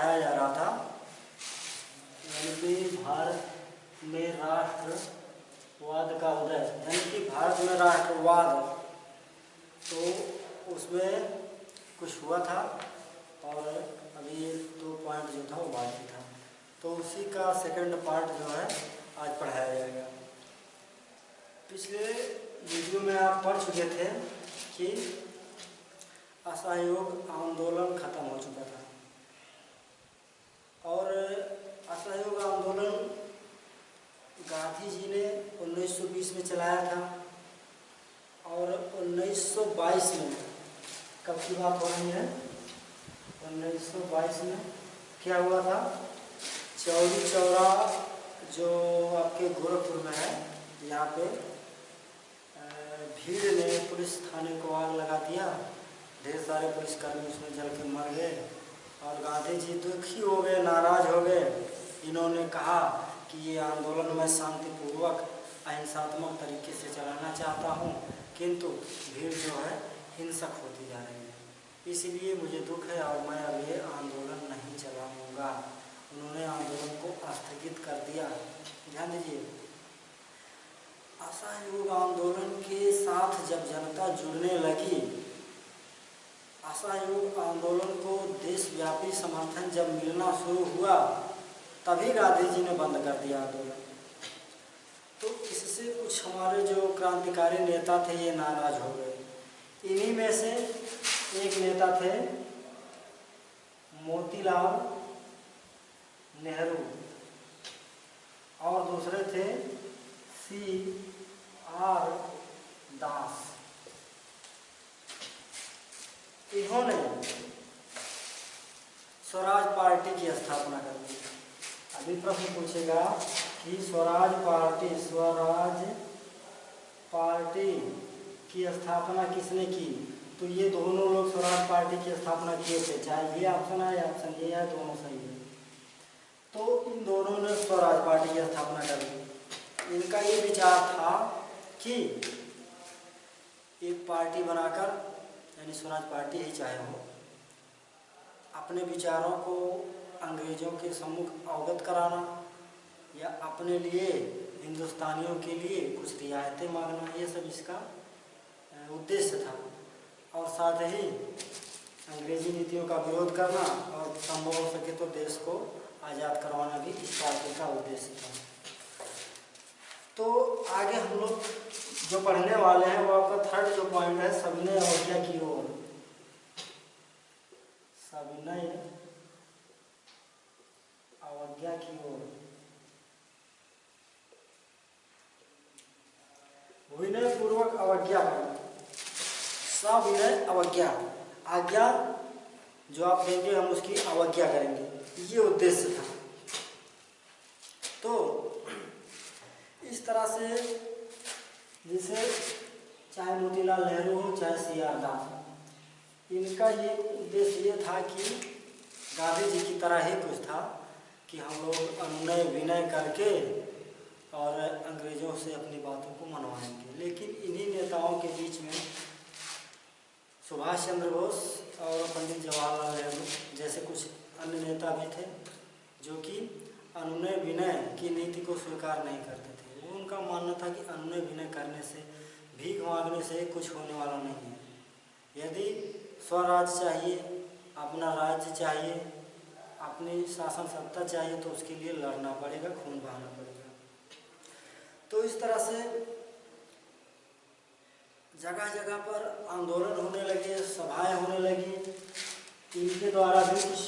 पढ़ाया जा रहा था, यानी कि भारत में राष्ट्रवाद का उदय, यानी कि भारत में राष्ट्रवाद, तो उसमें कुछ हुआ था और अभी 2 पॉइंट जो था वो बाकी था, तो उसी का सेकंड पार्ट जो है आज पढ़ाया जाएगा। पिछले वीडियो में आप पढ़ चुके थे कि असहयोग आंदोलन खत्म हो चुका था और असहयोग आंदोलन गांधी जी ने 1920 में चलाया था और 1922 में, कब की बात हो रही है, 1922 में क्या हुआ था, चौरी चौरा जो आपके गोरखपुर में है, यहाँ पे भीड़ ने पुलिस थाने को आग लगा दिया, ढेर सारे पुलिसकर्मी उसमें जल के मर गए और गांधी जी दुखी हो गए, नाराज हो गए। इन्होंने कहा कि ये आंदोलन मैं शांतिपूर्वक अहिंसात्मक तरीके से चलाना चाहता हूँ, किंतु भीड़ जो है हिंसक होती जा रही है, इसलिए मुझे दुख है और मैं अब ये आंदोलन नहीं चलाऊँगा। उन्होंने आंदोलन को स्थगित कर दिया। ध्यान दीजिए, असहयोग आंदोलन के साथ जब जनता जुड़ने लगी, असहयोग आंदोलन को देशव्यापी समर्थन जब मिलना शुरू हुआ, तभी गांधी जी ने बंद कर दिया आंदोलन। तो इससे कुछ हमारे जो क्रांतिकारी नेता थे ये नाराज हो गए। इन्हीं में से एक नेता थे मोतीलाल नेहरू और दूसरे थे C.R. दास। इन्होंने स्वराज पार्टी की स्थापना कर दी। अभी प्रश्न पूछेगा कि स्वराज पार्टी की स्थापना किसने की, तो ये दोनों लोग स्वराज पार्टी की स्थापना किए थे, चाहे ये ऑप्शन है या ऑप्शन ये है, दोनों सही है। तो इन दोनों ने स्वराज पार्टी की स्थापना कर दी। इनका ये विचार था कि एक पार्टी बनाकर, यानी स्वराज पार्टी ही चाहे हो, अपने विचारों को अंग्रेजों के सम्मुख अवगत कराना या अपने लिए हिंदुस्तानियों के लिए कुछ रियायतें मांगना, ये सब इसका उद्देश्य था। और साथ ही अंग्रेजी नीतियों का विरोध करना और संभव हो सके तो देश को आज़ाद करवाना भी इस पार्टी का उद्देश्य था। तो आगे हम लोग जो पढ़ने वाले हैं वो आपका थर्ड जो पॉइंट है, सविनय अवज्ञा की ओर। सविनय अवज्ञा की ओर। विनय पूर्वक अवज्ञा करना, सविनय अवज्ञा, आज्ञा जो आप देंगे हम उसकी अवज्ञा करेंगे, ये उद्देश्य था। तो इस तरह से जैसे चाहे मोतीलाल नेहरू हो चाहे C.R. दास, इनका ये उद्देश्य ये था कि गांधी जी की तरह ही कुछ था कि हम लोग अनुनय विनय करके और अंग्रेजों से अपनी बातों को मनवाएंगे। लेकिन इन्हीं नेताओं के बीच में सुभाष चंद्र बोस और पंडित जवाहरलाल नेहरू जैसे कुछ अन्य नेता भी थे जो कि अनुनय विनय की नीति को स्वीकार नहीं करते थे। वो उनका मानना था कि अनुनय विनय करने से, भीख मांगने से कुछ होने वाला नहीं है। यदि स्वराज चाहिए, अपना राज्य चाहिए, अपनी शासन सत्ता चाहिए, तो उसके लिए लड़ना पड़ेगा, खून बहाना पड़ेगा। तो इस तरह से जगह जगह पर आंदोलन होने लगे, सभाएं होने लगी। इनके द्वारा भी कुछ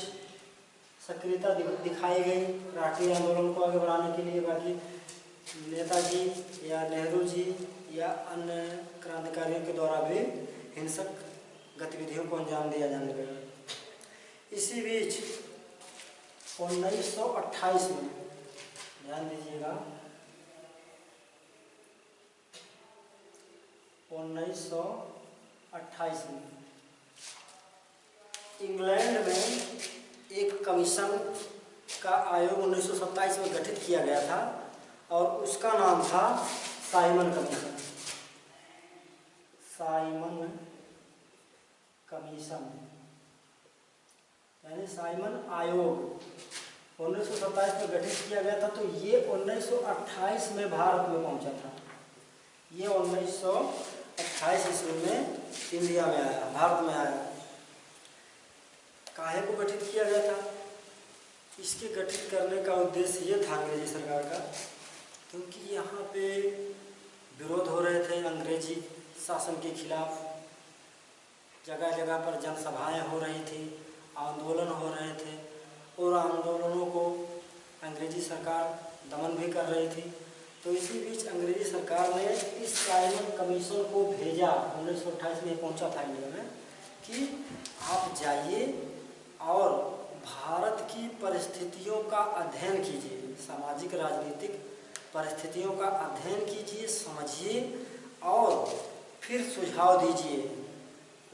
सक्रियता दिखाई गई राष्ट्रीय आंदोलन को आगे बढ़ाने के लिए। बाकी नेताजी या नेहरू जी या अन्य क्रांतिकारियों के द्वारा भी हिंसक गतिविधियों को अंजाम दिया जाने लगा। इसी बीच 1928 में, ध्यान दीजिएगा, 1928 में इंग्लैंड में एक कमीशन का आयोग 1927 में गठित किया गया था और उसका नाम था साइमन कमीशन। साइमन कमीशन, यानी साइमन आयोग 1927 में गठित किया गया था। तो ये 1928 में भारत में पहुंचा था। ये 1928 ईस्वी में इंडिया में आया, भारत में आया। काहे को गठित किया गया था? इसके गठित करने का उद्देश्य ये था अंग्रेजी सरकार का, क्योंकि यहाँ पे विरोध हो रहे थे अंग्रेजी शासन के खिलाफ। जगह जगह पर जनसभाएं हो रही थी, आंदोलन हो रहे थे, और आंदोलनों को अंग्रेजी सरकार दमन भी कर रही थी। तो इसी बीच अंग्रेजी सरकार ने इस साइमन कमीशन को भेजा, 1928 में पहुंचा था इंडिया में, कि आप जाइए और भारत की परिस्थितियों का अध्ययन कीजिए, सामाजिक राजनीतिक परिस्थितियों का अध्ययन कीजिए, समझिए और फिर सुझाव दीजिए।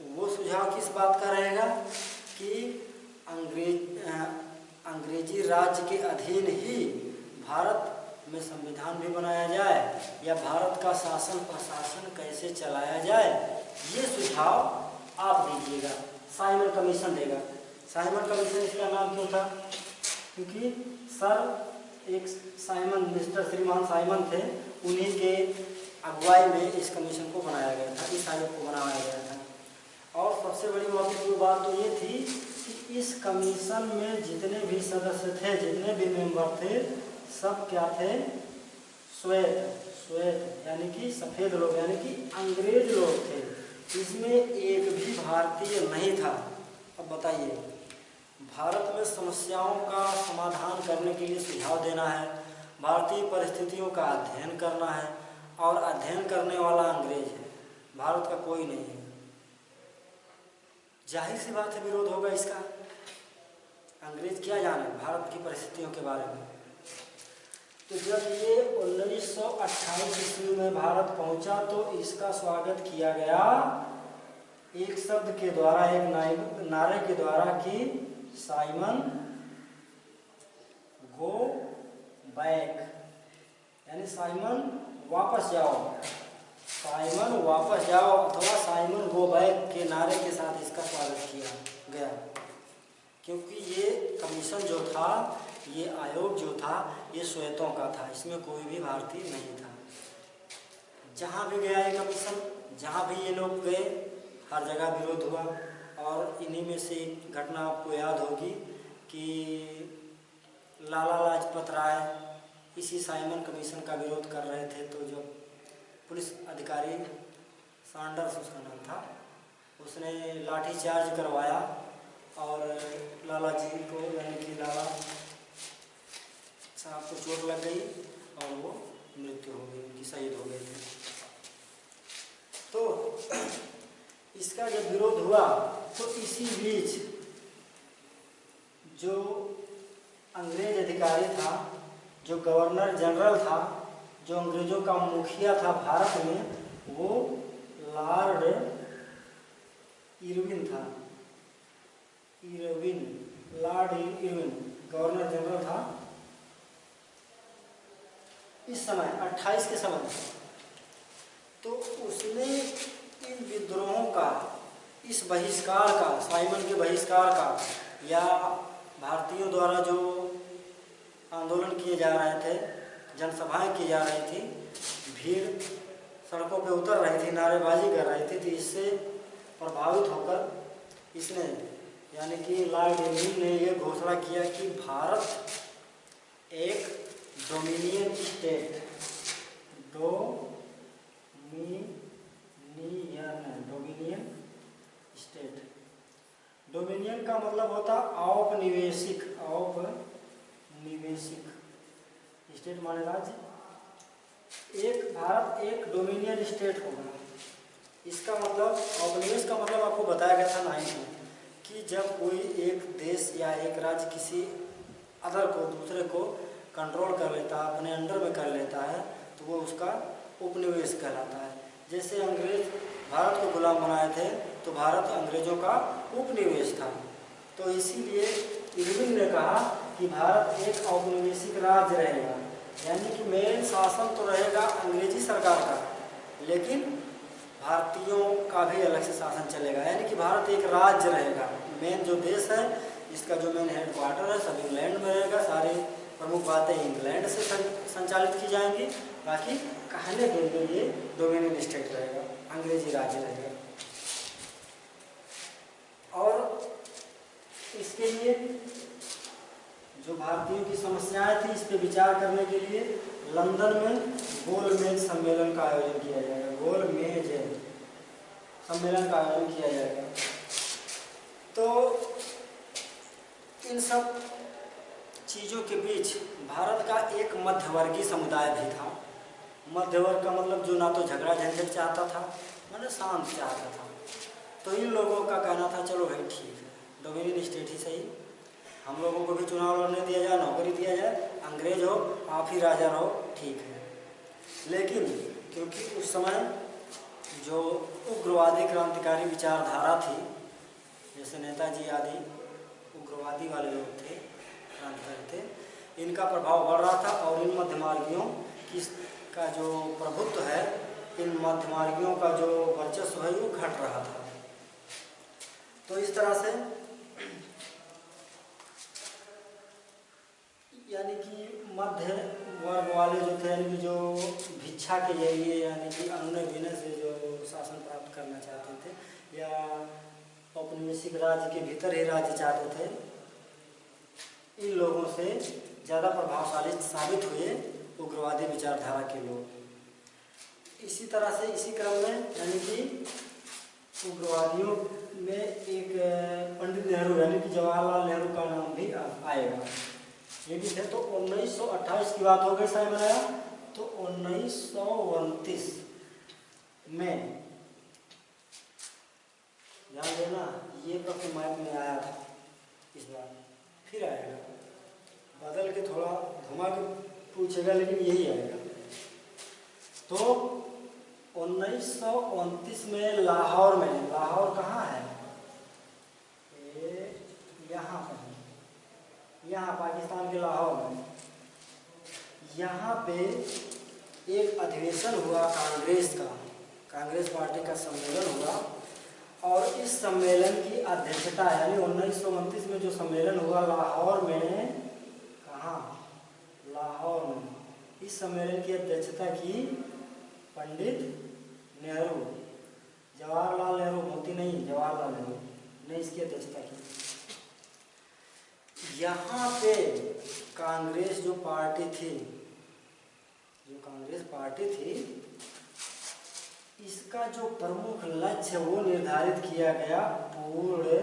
वो सुझाव किस बात का रहेगा कि अंग्रेजी राज्य के अधीन ही भारत में संविधान भी बनाया जाए, या भारत का शासन प्रशासन कैसे चलाया जाए, ये सुझाव आप दीजिएगा, साइमन कमीशन देगा। साइमन कमीशन इसका नाम क्यों था? क्योंकि सर एक साइमन, मिस्टर श्रीमान साइमन थे, उन्हीं के अगुवाई में इस कमीशन को बनाया गया था, इस आयोग को बनाया गया था। और सबसे बड़ी महत्वपूर्ण बात तो ये थी कि इस कमीशन में जितने भी सदस्य थे, जितने भी मेंबर थे, सब क्या थे? श्वेत यानी कि सफ़ेद लोग, यानी कि अंग्रेज लोग थे। इसमें एक भी भारतीय नहीं था। अब बताइए, भारत में समस्याओं का समाधान करने के लिए सुझाव देना है, भारतीय परिस्थितियों का अध्ययन करना है, और अध्ययन करने वाला अंग्रेज है, भारत का कोई नहीं है। जाहिर सी बात है विरोध होगा इसका। अंग्रेज क्या जाने भारत की परिस्थितियों के बारे में। तो जब ये 1928 ईस्वी में भारत पहुंचा तो इसका स्वागत किया गया एक शब्द के द्वारा, एक नारे के द्वारा कि साइमन गो बैक, यानी साइमन वापस जाओ, साइमन वापस जाओ, अथवा साइमन गो बैक के नारे के साथ इसका स्वागत किया गया। क्योंकि ये कमीशन जो था, ये आयोग जो था, ये श्वेतों का था, इसमें कोई भी भारतीय नहीं था। जहाँ भी गया ये कमीशन, जहाँ भी ये लोग गए, हर जगह विरोध हुआ। और इन्हीं में से एक घटना आपको याद होगी कि लाला लाजपत राय इसी साइमन कमीशन का विरोध कर रहे थे। तो जो पुलिस अधिकारी, सैंडर्स उसका नाम था, उसने लाठीचार्ज करवाया और लाला जी को, यानी कि लाला साहब को चोट लग गई और वो मृत्यु हो गई, उनकी शहीद हो गए थे। तो इसका जब विरोध हुआ तो इसी बीच जो अंग्रेज अधिकारी था, जो गवर्नर जनरल था, जो अंग्रेजों का मुखिया था भारत में, वो लॉर्ड इरविन था। लॉर्ड इरविन गवर्नर जनरल था इस समय 28 के समय। तो उसने इन विद्रोहों का, इस बहिष्कार का, साइमन के बहिष्कार का, या भारतीयों द्वारा जो आंदोलन किए जा रहे थे, जनसभाएं की जा रही थी, भीड़ सड़कों पे उतर रही थी, नारेबाजी कर रही थी, तो इससे प्रभावित होकर इसने, यानी कि लॉर्ड इरविन ने ये घोषणा किया कि भारत एक डोमिनियन स्टेट, डोमिनियन का मतलब होता औपनिवेशिक, स्टेट माने राज्य। एक भारत एक डोमिनियन स्टेट होगा। इसका मतलब, औपनिवेश का मतलब आपको बताया गया था 9 में, कि जब कोई एक देश या एक राज्य किसी अदर को, दूसरे को कंट्रोल कर लेता है, अपने अंडर में कर लेता है, तो वो उसका उपनिवेश कहलाता है। जैसे अंग्रेज भारत को गुलाम बनाए थे, तो भारत अंग्रेजों का उपनिवेश था। तो इसीलिए इरविन ने कहा कि भारत एक औपनिवेशिक राज्य रहेगा, यानी कि मेन शासन तो रहेगा अंग्रेजी सरकार का, लेकिन भारतीयों का भी अलग से शासन चलेगा, यानी कि भारत एक राज्य रहेगा। मेन जो देश है इसका जो मेन हेड क्वार्टर है सब इंग्लैंड में रहेगा। सारी प्रमुख बातें इंग्लैंड से संचालित की जाएंगी। बाकी कहने के लिए ये डोमिनियन स्टेट रहेगा, अंग्रेजी राज्य रहेगा। और इसके लिए जो भारतीयों की समस्याएं थी इस पर विचार करने के लिए लंदन में गोलमेज सम्मेलन का आयोजन किया जाएगा। गोलमेज सम्मेलन का आयोजन किया जाएगा। तो इन सब चीज़ों के बीच भारत का एक मध्यवर्गीय समुदाय भी था। मध्यवर्ग का मतलब जो ना तो झगड़ा झंझट चाहता था, मतलब शांत चाहता था। तो इन लोगों का कहना था चलो भाई ठीक है, डोमिनियन स्टेट ही सही, हम लोगों को भी चुनाव लड़ने दिया जाए, नौकरी दिया जाए, अंग्रेज हो आप ही राजा रहो, ठीक है। लेकिन क्योंकि उस समय जो उग्रवादी क्रांतिकारी विचारधारा थी, जैसे नेताजी आदि उग्रवादी वाले लोग थे, क्रांतिकारी थे, इनका प्रभाव बढ़ रहा था और इन मध्यमार्गियों का जो प्रभुत्व है, इन मध्यमार्गियों का जो वर्चस्व है वो घट रहा था। तो इस तरह से यानी कि मध्य वर्ग वाले जो थे, यानी कि जो भिक्षा के जरिए यानी कि अनुनय विनय से जो शासन प्राप्त करना चाहते थे या औपनिवेशिक राज्य के भीतर ही राज्य चाहते थे, इन लोगों से ज़्यादा प्रभावशाली साबित हुए उग्रवादी विचारधारा के लोग। इसी तरह से इसी क्रम में यानी कि उग्रवादियों में एक पंडित नेहरू यानी कि जवाहरलाल नेहरू का नाम भी आएगा। ये भी थे। तो 1928 की बात हो गई साहब बनाया। तो 1929 में ध्यान देना, ये प्रश्न मैप में आया था, इस बार फिर आएगा, बदल के थोड़ा घुमा के पूछेगा लेकिन यही आएगा। तो 1929 में लाहौर में, लाहौर कहाँ है, यहाँ पर, यहाँ पाकिस्तान के लाहौर में, यहाँ पे एक अधिवेशन हुआ कांग्रेस का, कांग्रेस पार्टी का सम्मेलन हुआ। और इस सम्मेलन की अध्यक्षता यानी 1929 में जो सम्मेलन हुआ लाहौर में, कहाँ, लाहौर में, इस सम्मेलन की अध्यक्षता की पंडित नेहरू, जवाहरलाल नेहरू, मोती नहीं, जवाहरलाल नेहरू ने इसकी अध्यक्षता की। यहाँ पे कांग्रेस जो पार्टी थी, जो कांग्रेस पार्टी थी, इसका जो प्रमुख लक्ष्य वो निर्धारित किया गया पूर्ण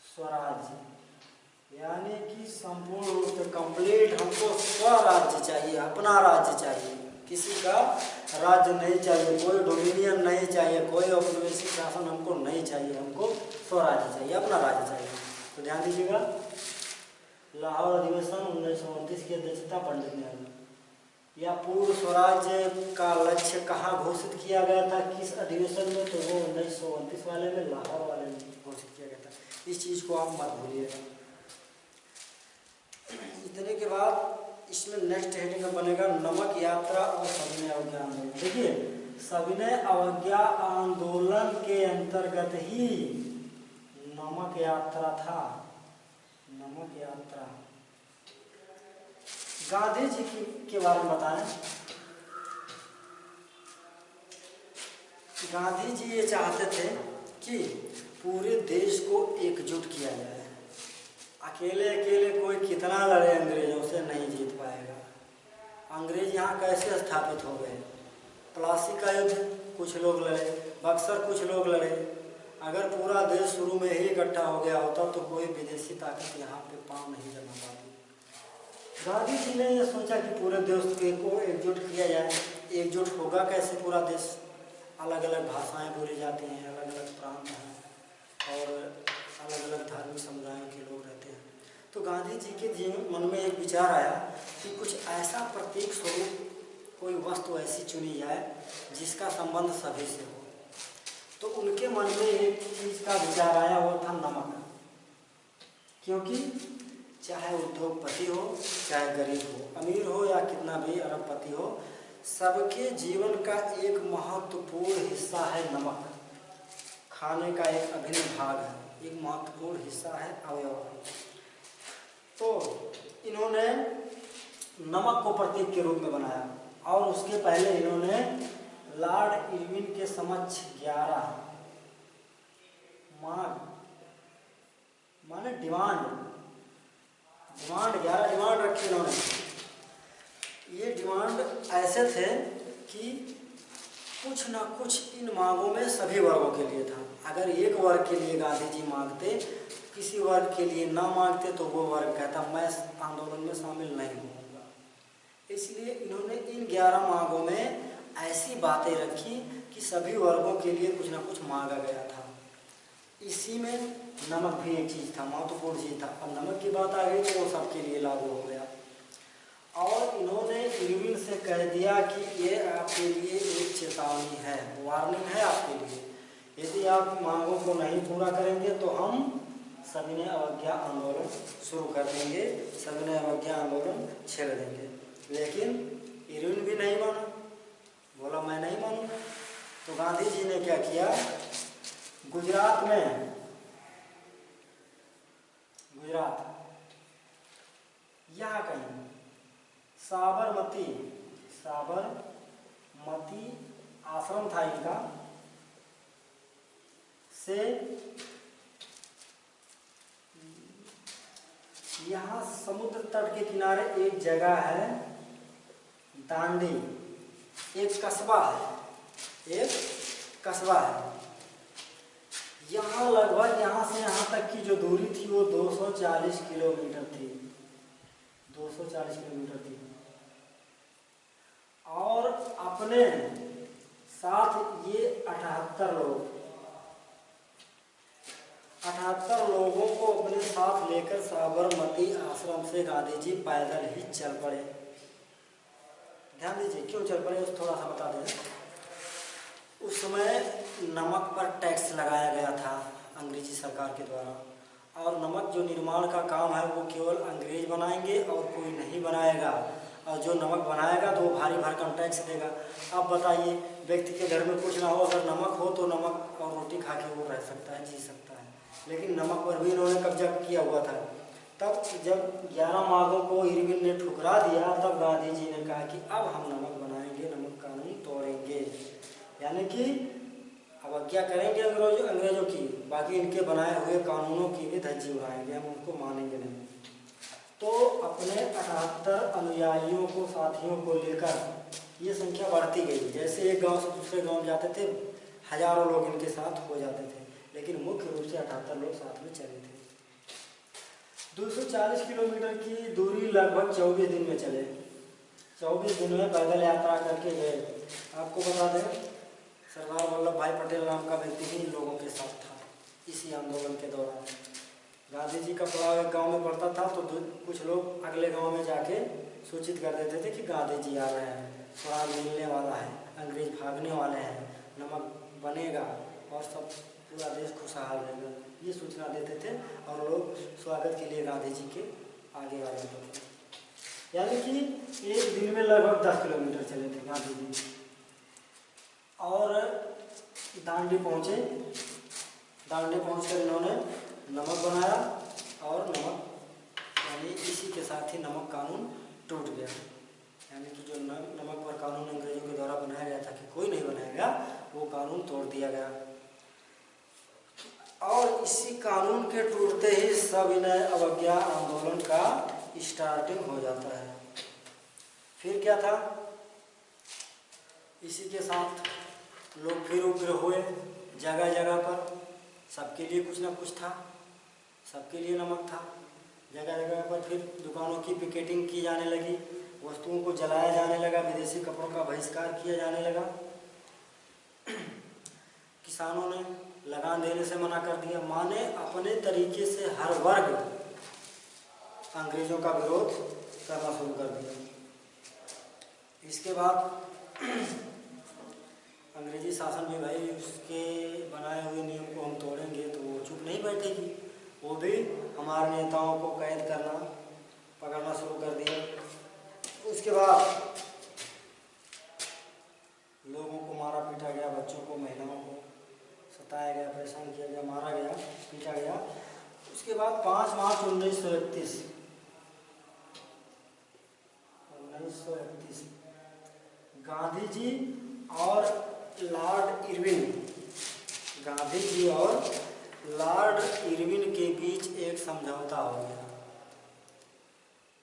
स्वराज्य, यानी कि संपूर्ण रूप से कंप्लीट हमको स्वराज्य चाहिए, अपना राज्य चाहिए, किसी का राज्य नहीं चाहिए, कोई डोमिनियन नहीं चाहिए, कोई औपनिवेशिक शासन हमको नहीं चाहिए, हमको स्वराज्य चाहिए, अपना राज्य चाहिए। तो ध्यान दीजिएगा, लाहौर अधिवेशन 1929 की अध्यक्षता पंडित नेहरू। या पूर्ण स्वराज्य का लक्ष्य कहाँ घोषित किया गया था, किस अधिवेशन में, तो वो 1929 वाले में, लाहौर वाले में घोषित किया गया था। इस चीज़ को आप मत भूलिएगा। इतने के बाद इसमें नेक्स्ट हेडिंग में बनेगा नमक यात्रा और सविनय अवज्ञा आंदोलन। देखिए, सविनय अवज्ञा आंदोलन के अंतर्गत ही नमक यात्रा था, नमक यात्रा। गांधी जी के बारे में बताएं। गांधी जी ये चाहते थे कि पूरे देश को एकजुट किया जाए। अकेले अकेले कोई कितना लड़े अंग्रेजों से नहीं जीत पाएगा। अंग्रेज यहाँ कैसे स्थापित हो गए, प्लासी का युद्ध कुछ लोग लड़े, बक्सर कुछ लोग लड़े। अगर पूरा देश शुरू में ही इकट्ठा हो गया होता तो कोई विदेशी ताकत यहाँ पे पाँव नहीं जमा पाती। गांधी जी ने यह सोचा कि पूरे देश को एकजुट किया जाए। एकजुट होगा कैसे पूरा देश, अलग अलग भाषाएं बोली जाती हैं, अलग अलग प्रांत हैं और अलग अलग धार्मिक समुदायों के लोग रहते हैं। तो गांधी जी के मन में एक विचार आया कि कुछ ऐसा प्रतीक स्वरूप, कोई वस्तु ऐसी चुनी जाए जिसका संबंध सभी से हो। तो उनके मन में एक चीज़ का विचार आया, वो था नमक। क्योंकि चाहे उद्योगपति हो, चाहे गरीब हो, अमीर हो या कितना भी अरबपति हो, सबके जीवन का एक महत्वपूर्ण हिस्सा है नमक। खाने का एक अभिन्न भाग है, एक महत्वपूर्ण हिस्सा है अवयव। तो इन्होंने नमक को प्रतीक के रूप में बनाया और उसके पहले इन्होंने लॉर्ड इरविन के समक्ष 11 मांग माने डिमांड 11 डिमांड रखी इन्होंने। ये डिमांड ऐसे थे कि कुछ ना कुछ इन मांगों में सभी वर्गों के लिए था। अगर एक वर्ग के लिए गांधी जी मांगते, किसी वर्ग के लिए ना मांगते तो वो वर्ग कहता मैं आंदोलन में शामिल नहीं होऊंगा। इसलिए इन्होंने इन 11 मांगों में ऐसी बातें रखी कि सभी वर्गों के लिए कुछ ना कुछ मांगा गया था। इसी में नमक भी एक चीज़ था, महत्वपूर्ण चीज़ था। अब नमक की बात आ गई तो वो सबके लिए लागू हो गया। और इन्होंने इरविन से कह दिया कि ये आपके लिए एक चेतावनी है, वार्निंग है आपके लिए। यदि आप मांगों को नहीं पूरा करेंगे तो हम सविनय अवज्ञा आंदोलन शुरू कर देंगे, सविनय अवज्ञा आंदोलन छेड़ देंगे। लेकिन इरविन भी नहीं माना, बोला मैं नहीं मानूंगा। तो गांधी जी ने क्या किया, गुजरात यहाँ कहीं साबरमती आश्रम था इनका, से यहाँ समुद्र तट के किनारे एक जगह है दांडी, एक कस्बा है। यहाँ लगभग यहाँ से यहाँ तक की जो दूरी थी वो 240 किलोमीटर थी। और अपने साथ ये 78 लोगों को अपने साथ लेकर साबरमती आश्रम से गांधी जी पैदल ही चल पड़े। ध्यान दीजिए क्यों चल पड़े, उस थोड़ा सा बता दें। उस समय नमक पर टैक्स लगाया गया था अंग्रेजी सरकार के द्वारा, और नमक जो निर्माण का काम है वो केवल अंग्रेज बनाएंगे और कोई नहीं बनाएगा, और जो नमक बनाएगा तो वो भारी भरकम टैक्स देगा। अब बताइए, व्यक्ति के घर में कुछ ना हो, अगर नमक हो तो नमक और रोटी खा के वो रह सकता है, जी सकता है, लेकिन नमक पर भी इन्होंने कब्जा किया हुआ था। तब जब 11 मांगों को इरविन ने ठुकरा दिया, तब गांधी जी ने कहा कि अब हम नमक बनाएंगे, नमक कानून तोड़ेंगे, यानी कि अवज्ञा करेंगे अंग्रेजों की, बाकी इनके बनाए हुए कानूनों की भी धज्जी उड़ाएंगे, हम उनको मानेंगे नहीं। तो अपने 78 अनुयायियों को, साथियों को लेकर ये संख्या बढ़ती गई। जैसे एक गांव से दूसरे गांव जाते थे, हजारों लोग इनके साथ हो जाते थे, लेकिन मुख्य रूप से 78 लोग साथ में चले थे। 240 किलोमीटर की दूरी लगभग 24 दिन में चले। 24 दिन में पैदल यात्रा करके गए। आपको बता दें, सरदार वल्लभ भाई पटेल नाम का व्यक्ति भी इन लोगों के साथ था इसी आंदोलन के दौरान। गांधी जी का पड़ाव एक गांव में पड़ता था तो कुछ लोग अगले गांव में जाके सूचित कर देते थे कि गांधी जी आ रहे हैं, स्वराज मिलने वाला है, अंग्रेज भागने वाले हैं, नमक बनेगा और सब पूरा देश खुशहाल रहेगा, ये सूचना देते थे। और लोग स्वागत के लिए गांधी जी के आगे आ जाते थे। यानी कि एक दिन में लगभग 10 किलोमीटर चले थे गांधी जी। और दांडी पहुँचे, दांडी पहुँचकर इन्होंने नमक बनाया, और नमक यानी इसी के साथ ही नमक कानून टूट गया। यानी कि जो नमक पर कानून अंग्रेजों के द्वारा बनाया गया था कि कोई नहीं बनाएगा, वो कानून तोड़ दिया गया। और इसी कानून के टूटते ही सविनय अवज्ञा आंदोलन का स्टार्टिंग हो जाता है। फिर क्या था, इसी के साथ लोग फिर उग्र हुए, जगह जगह पर सबके लिए कुछ ना कुछ था, सबके लिए नमक था। जगह जगह पर फिर दुकानों की पिकेटिंग की जाने लगी, वस्तुओं को जलाया जाने लगा, विदेशी कपड़ों का बहिष्कार किया जाने लगा। किसानों ने लगान देने से मना कर दिया। माने अपने तरीके से हर वर्ग अंग्रेजों का विरोध करना शुरू कर दिया। इसके बाद अंग्रेजी शासन भी भाई उसके बनाए हुए नियम को हम तोड़ेंगे तो वो चुप नहीं बैठेगी, वो भी हमारे नेताओं को कैद करना, पकड़ना शुरू कर दिया। उसके बाद लोगों को मारा पीटा गया, बच्चों को, महिलाओं को सताया गया, परेशान किया गया, मारा गया, पीटा गया। 1931 गांधी जी और लॉर्ड इरविन, गांधी जी और लॉर्ड इरविन के बीच एक समझौता हो गया,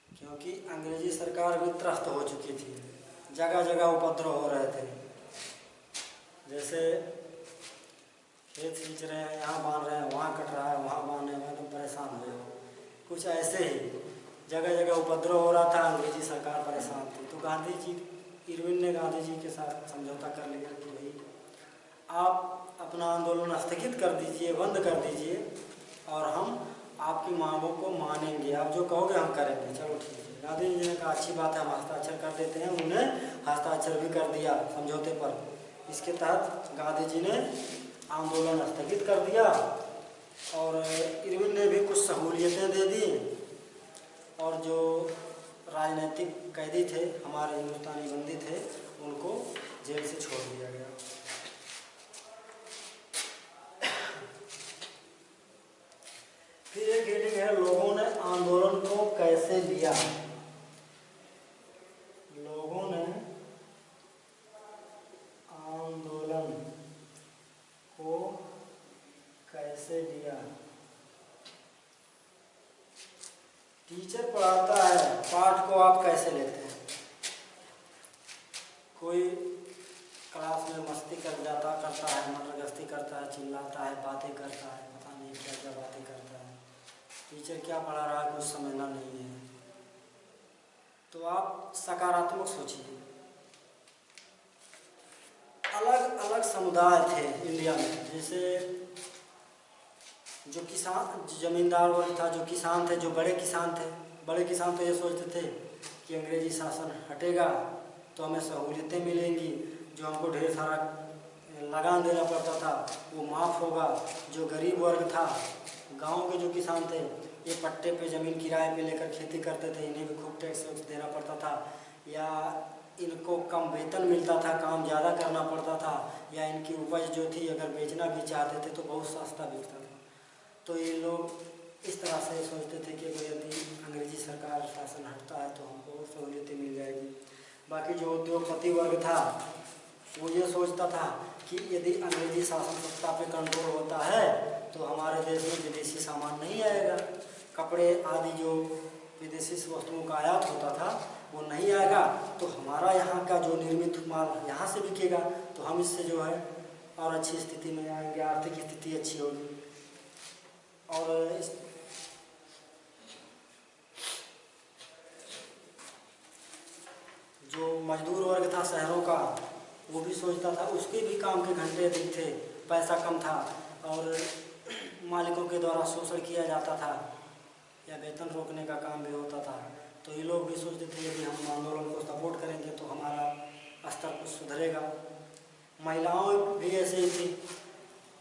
क्योंकि अंग्रेजी सरकार भी त्रस्त हो चुकी थी, जगह जगह उपद्रव हो रहे थे। जैसे खेत खींच रहे हैं, यहाँ बांध रहे हैं, वहाँ कट रहा है, वहाँ बांध रहे हैं, तो परेशान हो जाओ। कुछ ऐसे ही जगह जगह उपद्रव हो रहा था, अंग्रेजी सरकार परेशान थी। तो गांधी जी, इरविन ने गांधी जी के साथ समझौता कर लिया कि भाई आप अपना आंदोलन स्थगित कर दीजिए, बंद कर दीजिए, और हम आपकी मांगों को मानेंगे, आप जो कहोगे हम करेंगे। चलो ठीक है। गांधी जी ने कहा अच्छी बात है, हम हस्ताक्षर कर देते हैं। उन्होंने हस्ताक्षर भी कर दिया समझौते पर। इसके तहत गांधी जी ने आंदोलन स्थगित कर दिया और इरविन ने भी कुछ सहूलियतें दे दी, और जो राजनीतिक कैदी थे, हमारे हिंदुस्तानी बंदी थे, उनको जेल से छोड़ दिया गया। फिर एक हेडिंग है, लोगों ने आंदोलन को कैसे लिया। लोगों ने आंदोलन को कैसे लिया। टीचर पढ़ाता है, पाठ को आप कैसे लेते हैं। कोई क्लास में मस्ती करता है, मटरगस्ती करता है, चिल्लाता है, बातें करता है, पता नहीं क्या क्या बातें करता है। टीचर क्या पढ़ा रहा है कुछ समझना नहीं है। तो आप सकारात्मक सोचिए। अलग अलग समुदाय थे इंडिया में, जैसे जो किसान, जमींदार वर्ग था, जो किसान थे, जो बड़े किसान थे। बड़े किसान तो ये सोचते थे कि अंग्रेजी शासन हटेगा तो हमें सहूलियतें मिलेंगी, जो हमको ढेर सारा लगान देना पड़ता था वो माफ़ होगा। जो गरीब वर्ग था, गांव के जो किसान थे, ये पट्टे पे ज़मीन किराए पे लेकर खेती करते थे, इन्हें भी खूब टैक्स देना पड़ता था, या इनको कम वेतन मिलता था, काम ज़्यादा करना पड़ता था, या इनकी उपज जो थी अगर बेचना भी चाहते थे तो बहुत सस्ता बिकता था। तो ये लोग इस तरह से सोचते थे कि यदि अंग्रेजी सरकार शासन हटता है तो हमको सहूलियतें मिल जाएगी। बाकी जो उद्योगपति वर्ग था वो ये सोचता था कि यदि अंग्रेजी शासन सत्ता पे कंट्रोल होता है तो हमारे देश में विदेशी सामान नहीं आएगा, कपड़े आदि जो विदेशी वस्तुओं का आयात होता था वो नहीं आएगा, तो हमारा यहाँ का जो निर्मित माल यहाँ से बिकेगा, तो हम इससे जो है और अच्छी स्थिति में आएंगे, आर्थिक स्थिति अच्छी होगी। और जो मजदूर वर्ग था शहरों का, वो भी सोचता था, उसके भी काम के घंटे अधिक थे, पैसा कम था, और मालिकों के द्वारा शोषण किया जाता था या वेतन रोकने का काम भी होता था। तो ये लोग भी सोचते थे यदि हम आंदोलन को सपोर्ट करेंगे तो हमारा स्तर कुछ सुधरेगा। महिलाओं भी ऐसे ही थी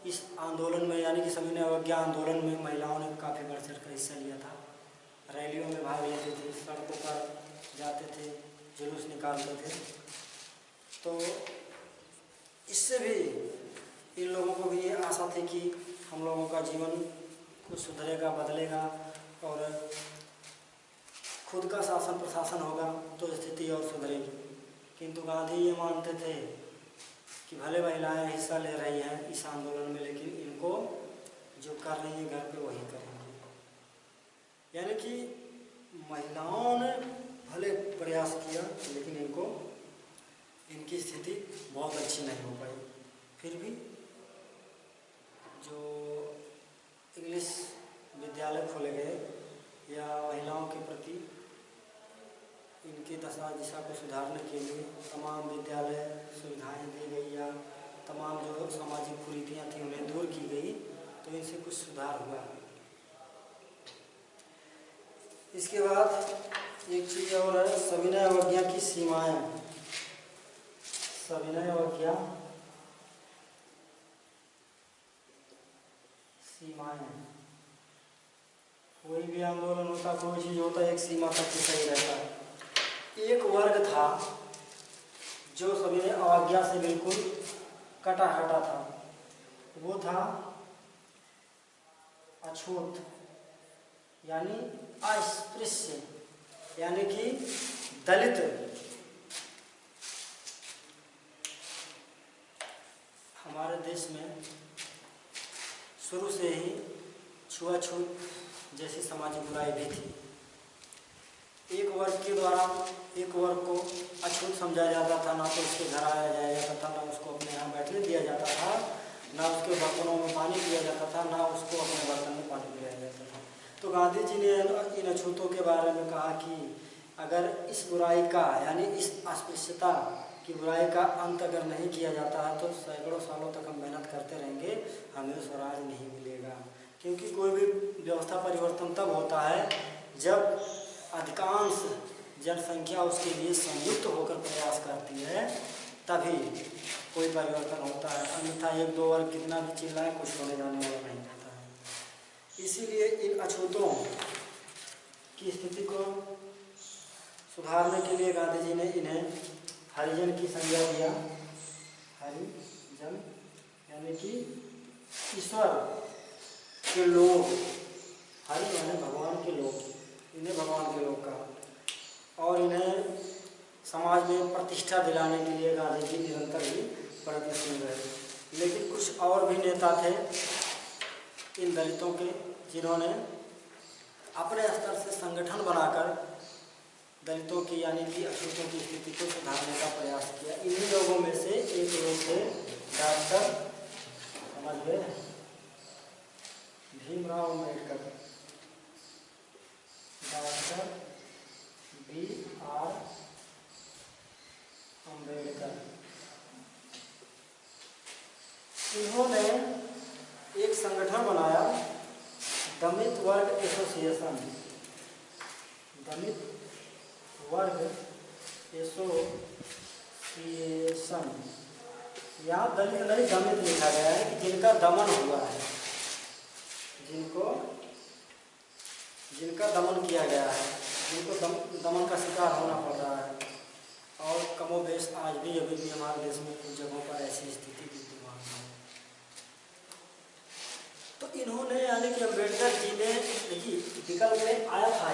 इस आंदोलन में, यानी कि सविनय अवज्ञा आंदोलन में महिलाओं ने काफ़ी बढ़ चढ़ कर हिस्सा लिया था। रैलियों में भाग लेते थे, सड़कों पर जाते थे, जुलूस निकालते थे। तो इससे भी इन लोगों को भी ये आशा थी कि हम लोगों का जीवन कुछ सुधरेगा, बदलेगा, और खुद का शासन प्रशासन होगा तो स्थिति और सुधरेगी। किंतु गांधी ये मानते थे कि भले महिलाएं हिस्सा ले रही हैं इस आंदोलन में, लेकिन इनको जो कर रही है घर पे वही करेंगे। यानी कि महिलाओं ने भले प्रयास किया लेकिन इनको, इनकी स्थिति बहुत अच्छी नहीं हो पाई। फिर भी जो इंग्लिश विद्यालय खोले गए या महिलाओं के प्रति इनकी दशा दिशा को सुधारने के लिए तमाम विद्यालय सुविधाएं दी गई, या तमाम जो सामाजिक कुरीतियाँ थी उन्हें दूर की गई, तो इनसे कुछ सुधार हुआ। इसके बाद एक चीज़ और है, सविनय अवज्ञा की सीमाएं। सविनय अवज्ञा सीमाएं। कोई भी आंदोलन होता, कोई चीज़ होता, एक सीमा तक ही सही रहता है। एक वर्ग था जो सविनय अवज्ञा से बिल्कुल कटा हटा था, वो था अछूत। यानी अस्पृश्य यानी कि दलित। हमारे देश में शुरू से ही छुआछूत जैसी सामाजिक बुराई भी थी। एक वर्ग के द्वारा एक वर्ग को अछूत समझा जाता था, ना तो उसके घर आया जाया जाता था, ना उसको अपने यहाँ बैठने दिया जाता था, ना उसके बर्तनों में पानी पिया जाता था, ना उसको अपने बर्तन में पानी पिलाया जाता था। तो गांधी जी ने इन अछूतों के बारे में कहा कि अगर इस बुराई का यानी इस अस्पृश्यता की बुराई का अंत अगर नहीं किया जाता है तो सैकड़ों सालों तक हम मेहनत करते रहेंगे, हमें स्वराज नहीं मिलेगा। क्योंकि कोई भी व्यवस्था परिवर्तन तब होता है जब अधिकांश जनसंख्या उसके लिए संयुक्त होकर प्रयास करती है, तभी कोई परिवर्तन होता है। अन्यथा एक दो वर्ग कितना भी चिल्लाए कुछ होने जाने वाला नहीं होता है। इसीलिए इन अछूतों की स्थिति को सुधारने के लिए गांधी जी ने इन्हें हरिजन की संज्ञा दिया। हरिजन यानी कि ईश्वर के लोग, हरि यानी भगवान के लोग, इन्हें भगवान के लोग कहा। और इन्हें समाज में प्रतिष्ठा दिलाने के लिए गांधी जी निरंतर ही प्रयत्नशील रहे। लेकिन कुछ और भी नेता थे इन दलितों के, जिन्होंने अपने स्तर से संगठन बनाकर दलितों की यानी कि अछूतों की स्थिति को सुधारने का प्रयास किया। इन्हीं लोगों में से एक लोग थे डॉक्टर समझ गए भीमराव अम्बेडकर। Doctor B.R. अम्बेडकर। इन्होंने एक संगठन बनाया दलित वर्ग एसोसिएशन। दलित वर्ग एसोसिएशन, यहाँ दलित नहीं दमित लिखा गया है कि जिनका दमन हुआ है, जिनका दमन किया गया है, जिनको दमन का शिकार होना पड़ रहा है। और कमोबेश आज भी अभी भी हमारे देश में कुछ जगहों पर ऐसी स्थिति विद्यमान है। तो इन्होंने यानी कि अम्बेडकर जी ने देखिए विकल्प में आया था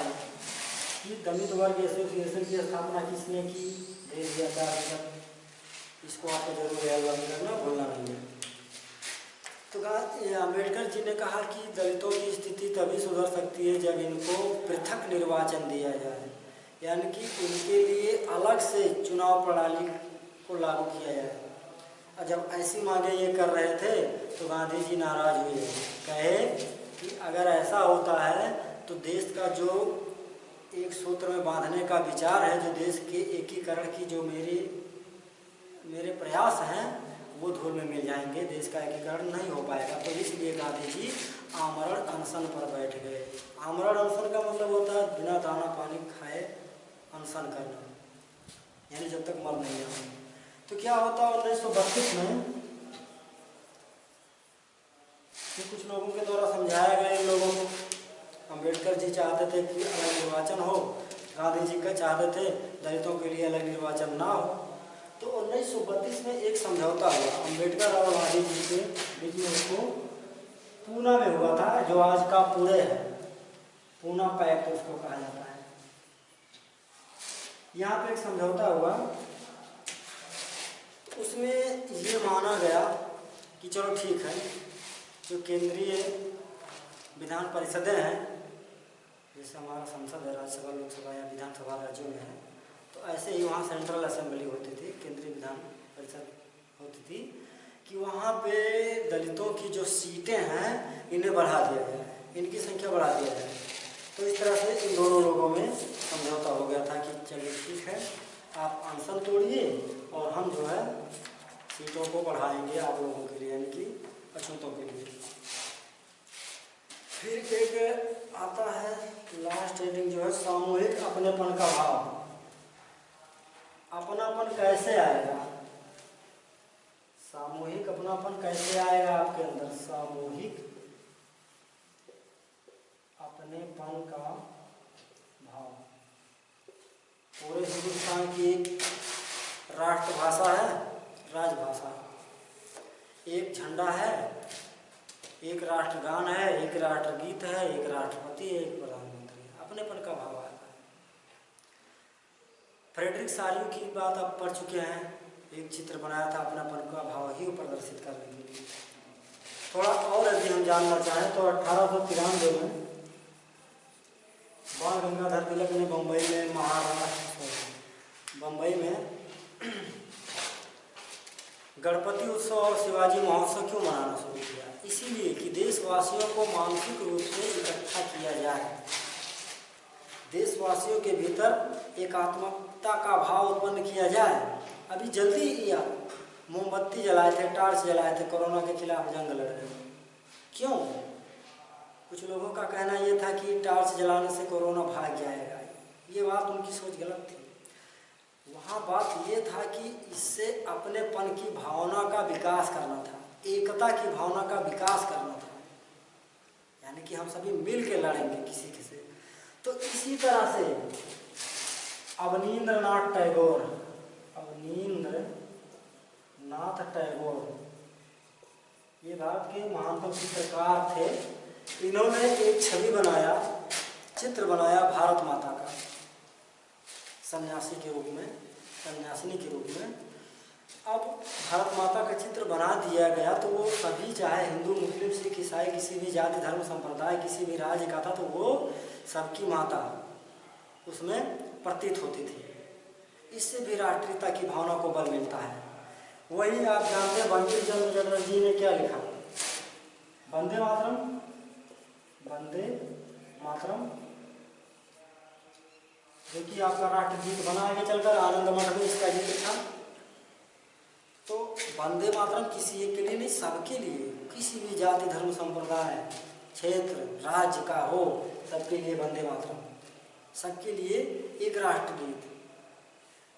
कि दलित वर्ग एसोसिएशन की स्थापना किसने की, देश या आजाद। इसको आपको जरूर याद रखना, भूलना नहीं है। तो अम्बेडकर जी ने कहा कि दलितों की स्थिति तभी सुधर सकती है जब इनको पृथक निर्वाचन दिया जाए, यानी कि इनके लिए अलग से चुनाव प्रणाली को लागू किया जाए। और जब ऐसी मांगे ये कर रहे थे तो गांधी जी नाराज हुए, कहे कि अगर ऐसा होता है तो देश का जो एक सूत्र में बांधने का विचार है, जो देश के एकीकरण की जो मेरे प्रयास हैं वो धूल में मिल जाएंगे, देश का एकीकरण नहीं हो पाएगा। तो इसलिए गांधी जी आमरण अनशन पर बैठ गए। आमरण अनशन का मतलब होता है बिना दाना पानी खाए अनशन करना, यानी जब तक मर नहीं जाए। तो क्या होता 1932 में कुछ लोगों के द्वारा समझाया गया इन लोगों को। अम्बेडकर जी चाहते थे कि अलग निर्वाचन हो, गांधी जी का चाहते थे दलितों के लिए अलग निर्वाचन ना हो। तो 1932 में एक समझौता हुआ अम्बेडकर और गांधी जी के बीच में, उसको पूना में हुआ था, जो आज का पुणे है। पूना पैक्ट उसको कहा जाता है। यहाँ पे एक समझौता हुआ, उसमें ये माना गया कि चलो ठीक है, जो केंद्रीय विधान परिषदें हैं, जैसे हमारा संसद है, राज्यसभा लोकसभा या विधानसभा राज्यों में है, तो ऐसे ही वहाँ सेंट्रल असेंबली होती थी, केंद्रीय विधान परिषद होती थी, कि वहाँ पे दलितों की जो सीटें हैं इन्हें बढ़ा दिया जाए, इनकी संख्या बढ़ा दिया जाए। तो इस तरह से इन दोनों लोगों में समझौता हो गया था कि चलिए ठीक है, आप अनशन तोड़िए और हम जो है सीटों को बढ़ाएंगे आप लोगों के लिए, यानी कि अछूतों के लिए। फिर एक आता है लास्ट हेडिंग जो है सामूहिक अपनेपन का भाव। अपनापन कैसे आएगा, सामूहिक अपनापन कैसे आएगा आपके अंदर? सामूहिक अपनेपन का भाव। पूरे हिंदुस्तान की राष्ट्रभाषा है, राजभाषा, एक झंडा है, एक राष्ट्रगान है, एक राष्ट्रगीत है, एक राष्ट्रपति है, एक प्रधानमंत्री है, अपनेपन का भाव आता है। फ्रेडरिक सारियू की बात आप पढ़ चुके हैं, एक चित्र बनाया था अपनापन का भाव ही प्रदर्शित करने के लिए। थोड़ा और यदि हम जानना चाहें तो 1893 में बाल गंगाधर तिलक ने बम्बई में गणपति उत्सव और शिवाजी महोत्सव क्यों मनाना शुरू किया? इसीलिए कि देशवासियों को मानसिक रूप से इकट्ठा किया जाए, देशवासियों के भीतर एकात्मकता का भाव उत्पन्न किया जाए। अभी जल्दी या मोमबत्ती जलाए थे, टार्च जलाए थे, कोरोना के खिलाफ जंग लड़ रहे हैं। क्यों? कुछ लोगों का कहना ये था कि टार्च जलाने से कोरोना भाग जाएगा। ये बात उनकी सोच गलत थी। वहाँ बात ये था कि इससे अपनेपन की भावना का विकास करना था, एकता की भावना का विकास करना था, यानी कि हम सभी मिल के लड़ेंगे किसी से। तो इसी तरह से अवनींद्रनाथ टैगोर ये भारत के महानतम चित्रकार थे। इन्होंने एक छवि बनाया, चित्र बनाया भारत माता का, सन्यासिनी के रूप में। अब भारत माता का चित्र बना दिया गया तो वो सभी, चाहे हिंदू, मुस्लिम, सिख, ईसाई, किसी भी जाति, धर्म, संप्रदाय, किसी भी राज्य का था, तो वो सबकी माता उसमें प्रतीत होती थी। इससे भी राष्ट्रीयता की भावना को बल मिलता है। वही आप जानते हैं बंकिम चंद्र चटर्जी जी ने क्या लिखा? वंदे मातरम, जो कि आपका राष्ट्रगीत बना आगे चलकर आनंद मठ में इसका जिक्र था। तो वंदे मातरम किसी एक के लिए नहीं, सबके लिए, किसी भी जाति, धर्म, संप्रदाय, क्षेत्र, राज्य का हो, सबके लिए वंदे मातरम, सबके लिए एक राष्ट्रगीत।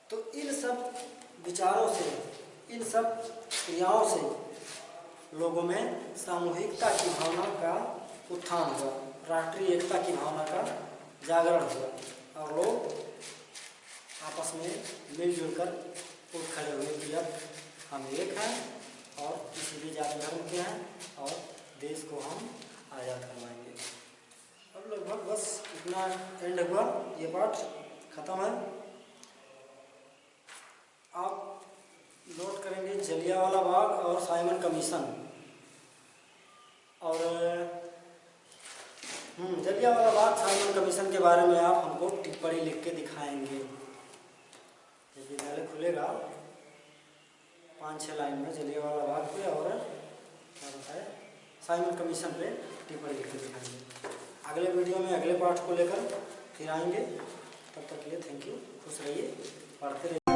तो इन सब विचारों से, इन सब क्रियाओं से लोगों में सामूहिकता की भावना का उत्थान हुआ, राष्ट्रीय एकता की भावना का जागरण हुआ और लोग आपस में मिलजुल कर उठ खड़े हुए कि अब हम एक हैं और किसी भी जाति धर्म के हैं और देश को हम आज़ाद करवाएंगे। अब लगभग बस इतना एंड हुआ, ये पाठ खत्म है। आप नोट करेंगे जलियांवाला बाग और साइमन कमीशन, और जलियांवाला बाग साइमन कमीशन के बारे में आप हमको टिप्पणी लिख के दिखाएंगे। जब विद्यालय खुलेगा 5-6 लाइन में जलियांवाला बाग पे और क्या बताए साइमन कमीशन पे टिप्पणी लिख के दिखाएंगे। अगले वीडियो में अगले पाठ को लेकर फिर आएंगे। तब तक के लिए थैंक यू, खुश रहिए, पढ़ते रहिए।